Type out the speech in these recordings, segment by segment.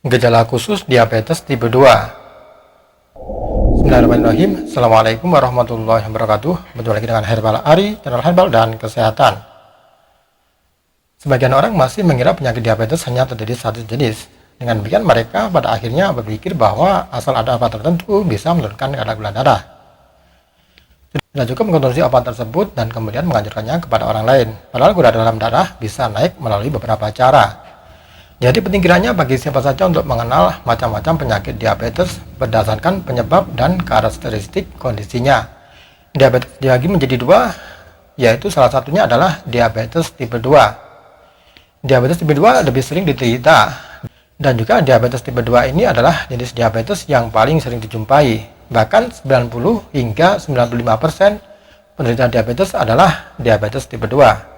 Gejala khusus diabetes tipe 2. Bismillahirrahmanirrahim. Assalamualaikum warahmatullahi wabarakatuh. Berjumpa lagi dengan Herbal Ari, channel herbal dan kesehatan. Sebagian orang masih mengira penyakit diabetes hanya terjadi satu jenis. Dengan demikian mereka pada akhirnya berpikir bahwa asal ada obat tertentu bisa menurunkan kadar gula darah. Tidak cukup mengkonsumsi obat tersebut dan kemudian menganjurkannya kepada orang lain. Padahal gula dalam darah bisa naik melalui beberapa cara. Jadi penting kiranya bagi siapa saja untuk mengenal macam-macam penyakit diabetes berdasarkan penyebab dan karakteristik kondisinya. Diabetes dibagi menjadi dua, yaitu salah satunya adalah diabetes tipe 2. Diabetes tipe 2 lebih sering diderita, dan juga diabetes tipe 2 ini adalah jenis diabetes yang paling sering dijumpai. Bahkan 90 hingga 95% penderita diabetes adalah diabetes tipe 2.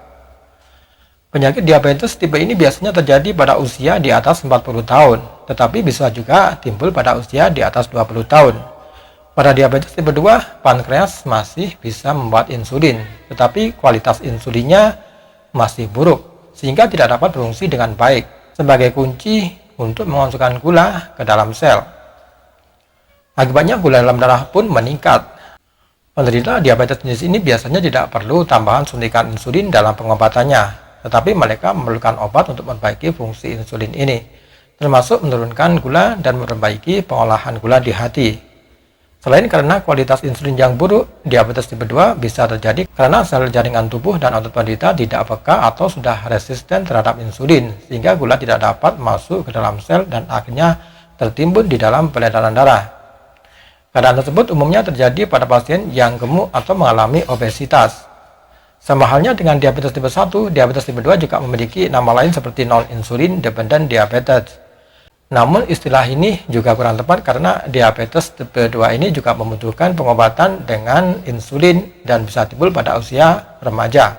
Penyakit diabetes tipe ini biasanya terjadi pada usia di atas 40 tahun, tetapi bisa juga timbul pada usia di atas 20 tahun. Pada diabetes tipe 2, pankreas masih bisa membuat insulin, tetapi kualitas insulinnya masih buruk, sehingga tidak dapat berfungsi dengan baik sebagai kunci untuk memasukkan gula ke dalam sel. Akibatnya gula dalam darah pun meningkat. Penderita diabetes jenis ini biasanya tidak perlu tambahan suntikan insulin dalam pengobatannya, tetapi mereka memerlukan obat untuk memperbaiki fungsi insulin ini, termasuk menurunkan gula dan memperbaiki pengolahan gula di hati. Selain karena kualitas insulin yang buruk, diabetes tipe 2 bisa terjadi karena sel jaringan tubuh dan otot penderita tidak peka atau sudah resisten terhadap insulin, sehingga gula tidak dapat masuk ke dalam sel dan akhirnya tertimbun di dalam peredaran darah. Keadaan tersebut umumnya terjadi pada pasien yang gemuk atau mengalami obesitas. Sama halnya dengan diabetes tipe 1, diabetes tipe 2 juga memiliki nama lain seperti non-insulin dependent diabetes. Namun istilah ini juga kurang tepat karena diabetes tipe 2 ini juga membutuhkan pengobatan dengan insulin dan bisa timbul pada usia remaja.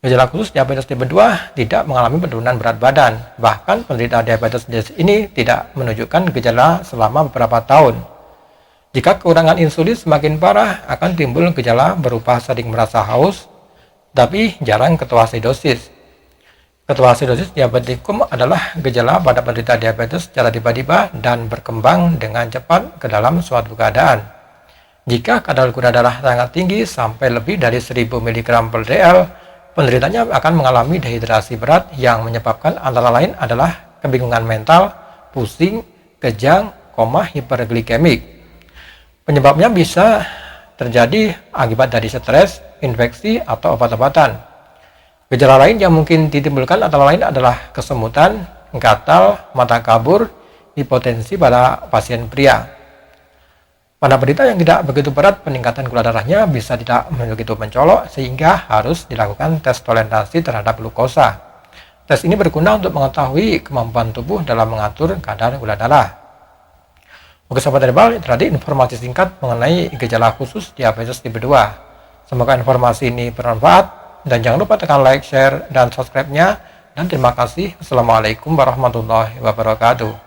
Gejala khusus diabetes tipe 2 tidak mengalami penurunan berat badan. Bahkan penderita diabetes jenis ini tidak menunjukkan gejala selama beberapa tahun. Jika kekurangan insulin semakin parah, akan timbul gejala berupa sering merasa haus, tapi jarang ketoasidosis. Ketoasidosis diabetikum adalah gejala pada penderita diabetes secara tiba-tiba dan berkembang dengan cepat ke dalam suatu keadaan. Jika kadar gula darah sangat tinggi sampai lebih dari 1000 mg/dl, penderitanya akan mengalami dehidrasi berat yang menyebabkan antara lain adalah kebingungan mental, pusing, kejang, koma hiperglikemik. Penyebabnya bisa terjadi akibat dari stres, infeksi, atau obat-obatan. Gejala lain yang mungkin ditimbulkan antara lain adalah kesemutan, gatal, mata kabur, hipotensi pada pasien pria. Pada penderita yang tidak begitu berat, peningkatan gula darahnya bisa tidak begitu mencolok sehingga harus dilakukan tes toleransi terhadap glukosa. Tes ini berguna untuk mengetahui kemampuan tubuh dalam mengatur kadar gula darah. Oke sahabat herbal, itu tadi informasi singkat mengenai gejala khusus diabetes tipe 2. Semoga informasi ini bermanfaat dan jangan lupa tekan like, share, dan subscribe-nya. Dan terima kasih. Assalamualaikum warahmatullahi wabarakatuh.